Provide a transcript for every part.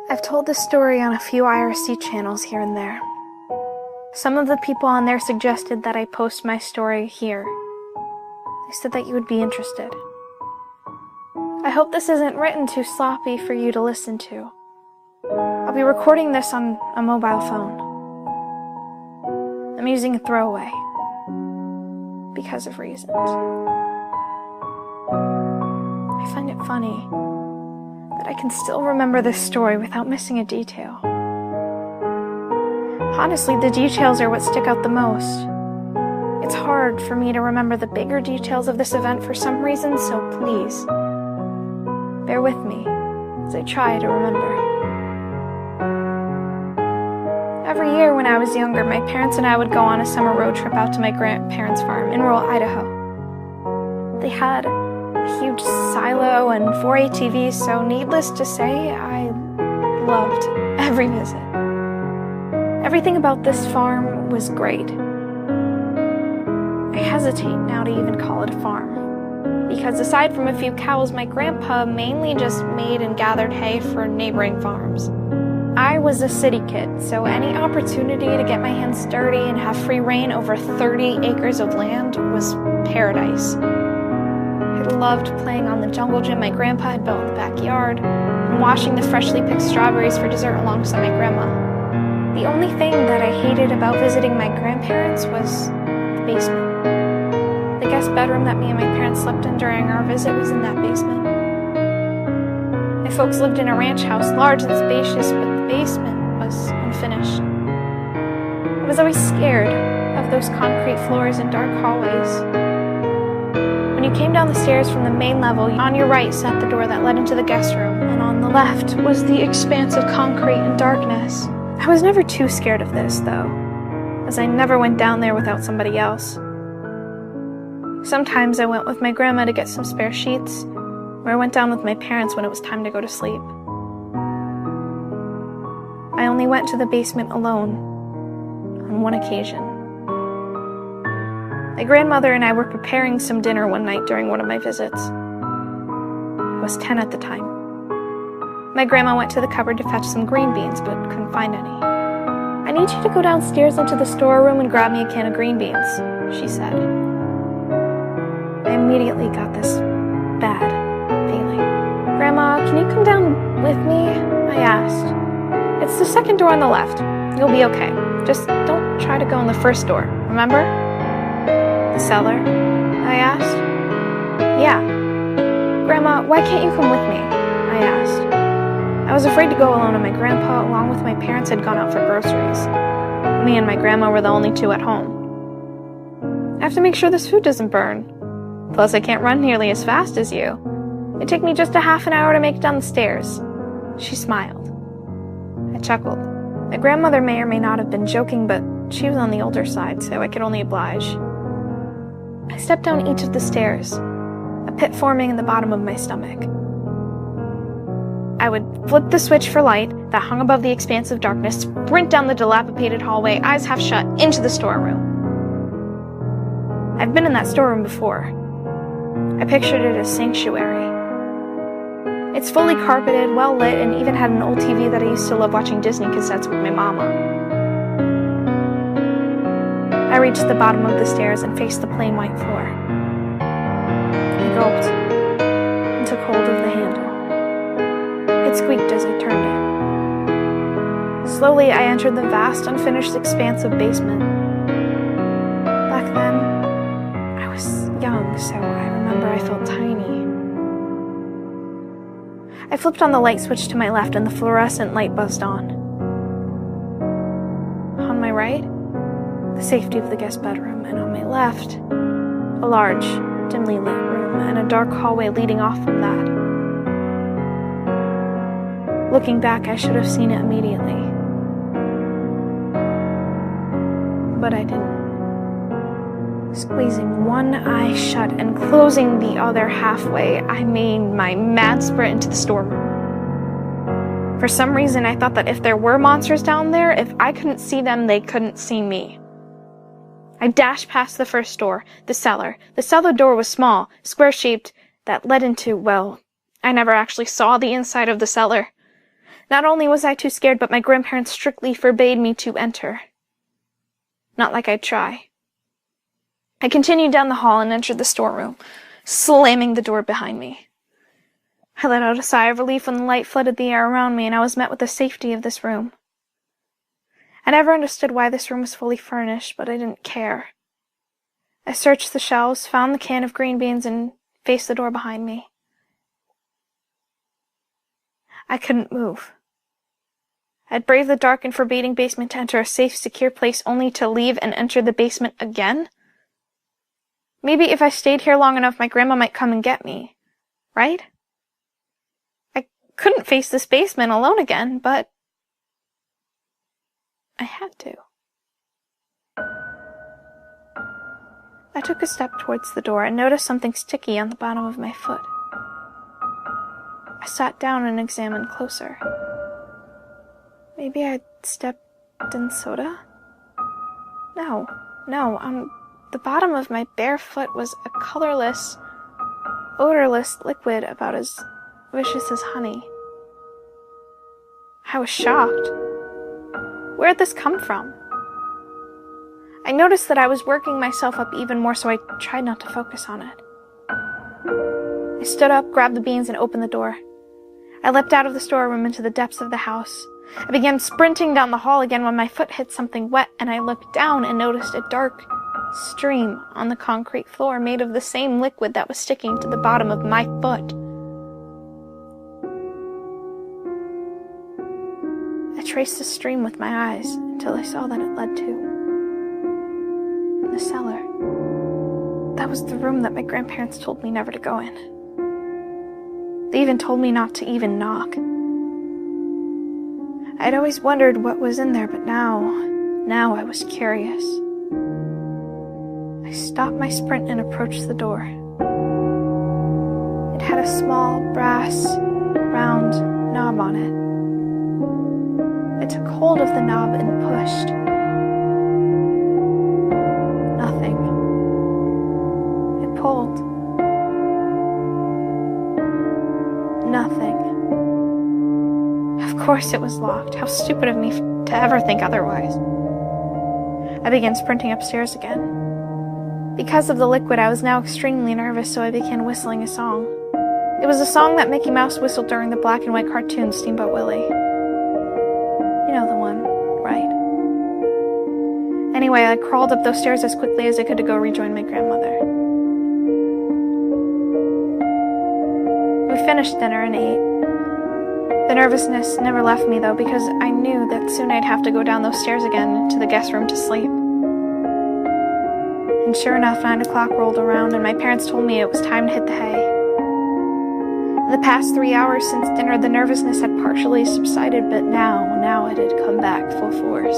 I've told this story on a few IRC channels here and there. Some of the people on there suggested that I post my story here. They said that you would be interested. I hope this isn't written too sloppy for you to listen to. I'll be recording this on a mobile phone. I'm using a throwaway. Because of reasons. I find it funny that I can still remember this story without missing a detail. Honestly, the details are what stick out the most. It's hard for me to remember the bigger details of this event for some reason, so please, bear with me as I try to remember. Every year when I was younger, my parents and I would go on a summer road trip out to my grandparents' farm in rural Idaho. They had a huge silo and 4 ATVs, so needless to say, I loved every visit. Everything about this farm was great. I hesitate now to even call it a farm, because aside from a few cows, my grandpa mainly just made and gathered hay for neighboring farms. I was a city kid, so any opportunity to get my hands dirty and have free reign over 30 acres of land was paradise. I loved playing on the jungle gym my grandpa had built in the backyard, and washing the freshly picked strawberries for dessert alongside my grandma. The only thing that I hated about visiting my grandparents was the basement. The guest bedroom that me and my parents slept in during our visit was in that basement. My folks lived in a ranch house, large and spacious, but the basement was unfinished. I was always scared of those concrete floors and dark hallways. When you came down the stairs from the main level, on your right sat the door that led into the guest room, and on the left was the expanse of concrete and darkness. I was never too scared of this, though, as I never went down there without somebody else. Sometimes I went with my grandma to get some spare sheets, or I went down with my parents when it was time to go to sleep. I only went to the basement alone on one occasion. My grandmother and I were preparing some dinner one night during one of my visits. I was 10 at the time. My grandma went to the cupboard to fetch some green beans, but couldn't find any. "I need you to go downstairs into the storeroom and grab me a can of green beans," she said. I immediately got this bad feeling. "Grandma, can you come down with me?" I asked. "It's the second door on the left. You'll be okay. Just don't try to go in the first door, remember?" "The cellar?" I asked. "Yeah." "Grandma, why can't you come with me?" I asked. I was afraid to go alone, and my grandpa, along with my parents, had gone out for groceries. Me and my grandma were the only two at home. "I have to make sure this food doesn't burn. Plus, I can't run nearly as fast as you. It'd take me just a half an hour to make it down the stairs." She smiled. I chuckled. My grandmother may or may not have been joking, but she was on the older side, so I could only oblige. I stepped down each of the stairs, a pit forming in the bottom of my stomach. I would flip the switch for light that hung above the expanse of darkness, sprint down the dilapidated hallway, eyes half shut, into the storeroom. I've been in that storeroom before. I pictured it as sanctuary. It's fully carpeted, well lit, and even had an old TV that I used to love watching Disney cassettes with my mama. I reached the bottom of the stairs and faced the plain white floor. I gulped and took hold of the handle. It squeaked as I turned it. Slowly, I entered the vast, unfinished expanse of basement. Back then, I was young, so I remember I felt tiny. I flipped on the light switch to my left, and the fluorescent light buzzed on. On my right, the safety of the guest bedroom, and on my left, a large, dimly lit room and a dark hallway leading off from that. Looking back, I should have seen it immediately. But I didn't. Squeezing one eye shut and closing the other halfway, I made my mad sprint into the storeroom. For some reason, I thought that if there were monsters down there, if I couldn't see them, they couldn't see me. I dashed past the first door, the cellar. The cellar door was small, square-shaped, that led into, well, I never actually saw the inside of the cellar. Not only was I too scared, but my grandparents strictly forbade me to enter. Not like I'd try. I continued down the hall and entered the storeroom, slamming the door behind me. I let out a sigh of relief when the light flooded the air around me and I was met with the safety of this room. I never understood why this room was fully furnished, but I didn't care. I searched the shelves, found the can of green beans, and faced the door behind me. I couldn't move. I'd braved the dark and forbidding basement to enter a safe, secure place only to leave and enter the basement again? Maybe if I stayed here long enough, my grandma might come and get me, right? I couldn't face this basement alone again, but I had to. I took a step towards the door and noticed something sticky on the bottom of my foot. I sat down and examined closer. Maybe I'd stepped in soda? No. On the bottom of my bare foot was a colorless, odorless liquid about as vicious as honey. I was shocked. Where had this come from? I noticed that I was working myself up even more, so I tried not to focus on it. I stood up, grabbed the beans, and opened the door. I leapt out of the storeroom into the depths of the house. I began sprinting down the hall again when my foot hit something wet, and I looked down and noticed a dark stream on the concrete floor made of the same liquid that was sticking to the bottom of my foot. I traced the stream with my eyes until I saw that it led to the cellar. That was the room that my grandparents told me never to go in. They even told me not to even knock. I'd always wondered what was in there, but now I was curious. I stopped my sprint and approached the door. It had a small, brass, round knob on it. I took hold of the knob and pushed. Nothing. It pulled. Nothing. Of course it was locked. How stupid of me to ever think otherwise. I began sprinting upstairs again. Because of the liquid, I was now extremely nervous, so I began whistling a song. It was a song that Mickey Mouse whistled during the black and white cartoon Steamboat Willie. You know the one, right? Anyway, I crawled up those stairs as quickly as I could to go rejoin my grandmother. We finished dinner and ate. The nervousness never left me, though, because I knew that soon I'd have to go down those stairs again to the guest room to sleep. And sure enough, 9 o'clock rolled around, and my parents told me it was time to hit the hay. In the past 3 hours since dinner, the nervousness had partially subsided, but now it had come back full force.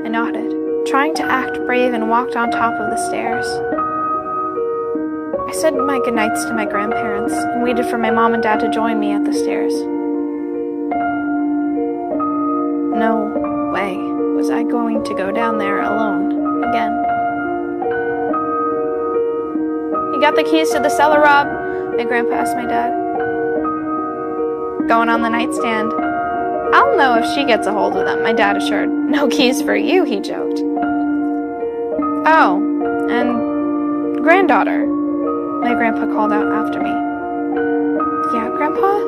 I nodded, trying to act brave, and walked on top of the stairs. I said my goodnights to my grandparents and waited for my mom and dad to join me at the stairs. No way was I going to go down there alone again. "You got the keys to the cellar, Rob?" my grandpa asked my dad. "Going on the nightstand." "I'll know if she gets a hold of them," my dad assured. "No keys for you," he joked. "Oh, and granddaughter," my grandpa called out after me. "Yeah, Grandpa?"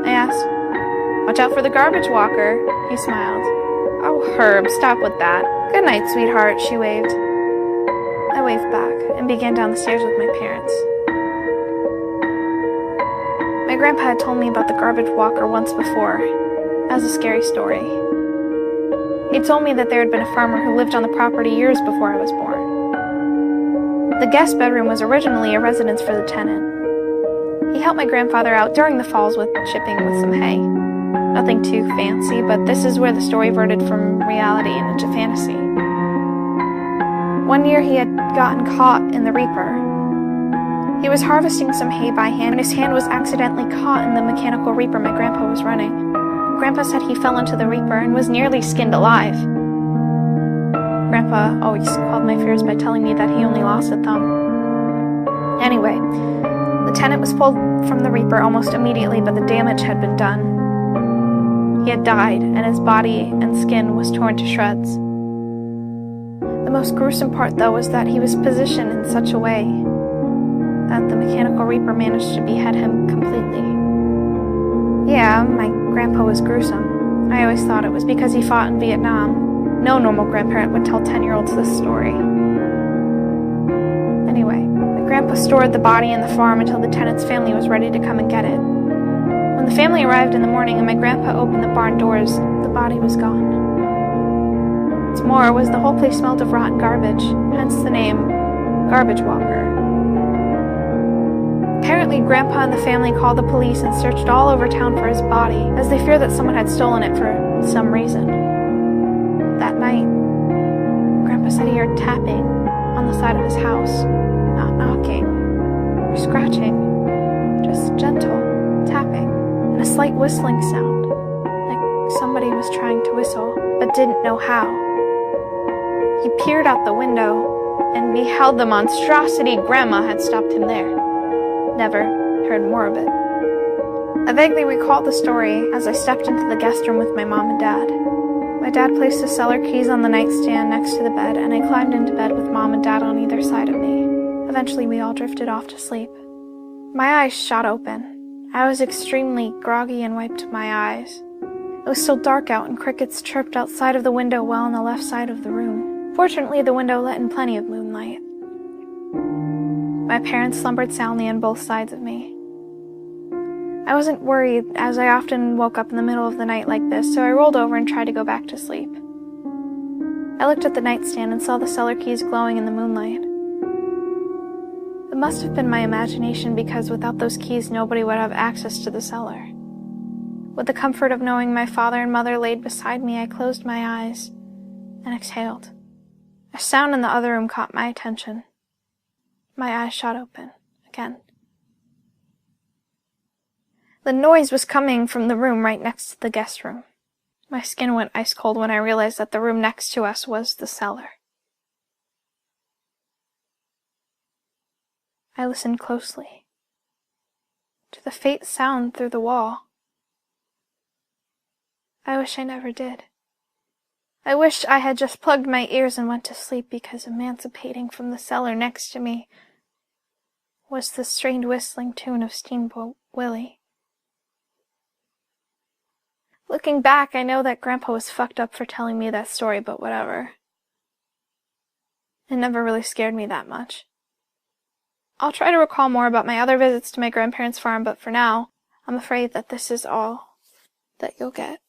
I asked. "Watch out for the garbage walker," he smiled. "Oh, Herb, stop with that." "Good night, sweetheart," she waved. I waved back and began down the stairs with my parents. My grandpa had told me about the garbage walker once before, as a scary story. He told me that there had been a farmer who lived on the property years before I was born. The guest bedroom was originally a residence for the tenant. He helped my grandfather out during the falls with chipping with some hay. Nothing too fancy, but this is where the story veered from reality and into fantasy. One year he had gotten caught in the reaper. He was harvesting some hay by hand when his hand was accidentally caught in the mechanical reaper my grandpa was running. Grandpa said he fell into the reaper and was nearly skinned alive. Grandpa always quelled my fears by telling me that he only lost a thumb. Anyway, the tenant was pulled from the reaper almost immediately, but the damage had been done. He had died, and his body and skin was torn to shreds. The most gruesome part, though, was that he was positioned in such a way that the mechanical reaper managed to behead him completely. Yeah, my grandpa was gruesome. I always thought it was because he fought in Vietnam. No normal grandparent would tell 10-year-olds this story. Anyway, my grandpa stored the body in the farm until the tenant's family was ready to come and get it. When the family arrived in the morning and my grandpa opened the barn doors, the body was gone. What's more was the whole place smelled of rotten garbage, hence the name Garbagewalker. Apparently, Grandpa and the family called the police and searched all over town for his body, as they feared that someone had stolen it for some reason. That night, Grandpa said he heard tapping on the side of his house, not knocking or scratching, just gentle tapping, and a slight whistling sound, like somebody was trying to whistle, but didn't know how. He peered out the window and beheld the monstrosity Grandma had stopped him there. Never heard more of it. I vaguely recalled the story as I stepped into the guest room with my mom and dad. My dad placed the cellar keys on the nightstand next to the bed, and I climbed into bed with mom and dad on either side of me. Eventually, we all drifted off to sleep. My eyes shot open. I was extremely groggy and wiped my eyes. It was still dark out, and crickets chirped outside of the window well on the left side of the room. Fortunately, the window let in plenty of moonlight. My parents slumbered soundly on both sides of me. I wasn't worried, as I often woke up in the middle of the night like this, so I rolled over and tried to go back to sleep. I looked at the nightstand and saw the cellar keys glowing in the moonlight. It must have been my imagination, because without those keys nobody would have access to the cellar. With the comfort of knowing my father and mother laid beside me, I closed my eyes and exhaled. A sound in the other room caught my attention. My eyes shot open again. The noise was coming from the room right next to the guest room. My skin went ice cold when I realized that the room next to us was the cellar. I listened closely to the faint sound through the wall. I wish I never did. I wish I had just plugged my ears and went to sleep, because emancipating from the cellar next to me was the strained whistling tune of Steamboat Willie. Looking back, I know that Grandpa was fucked up for telling me that story, but whatever. It never really scared me that much. I'll try to recall more about my other visits to my grandparents' farm, but for now, I'm afraid that this is all that you'll get.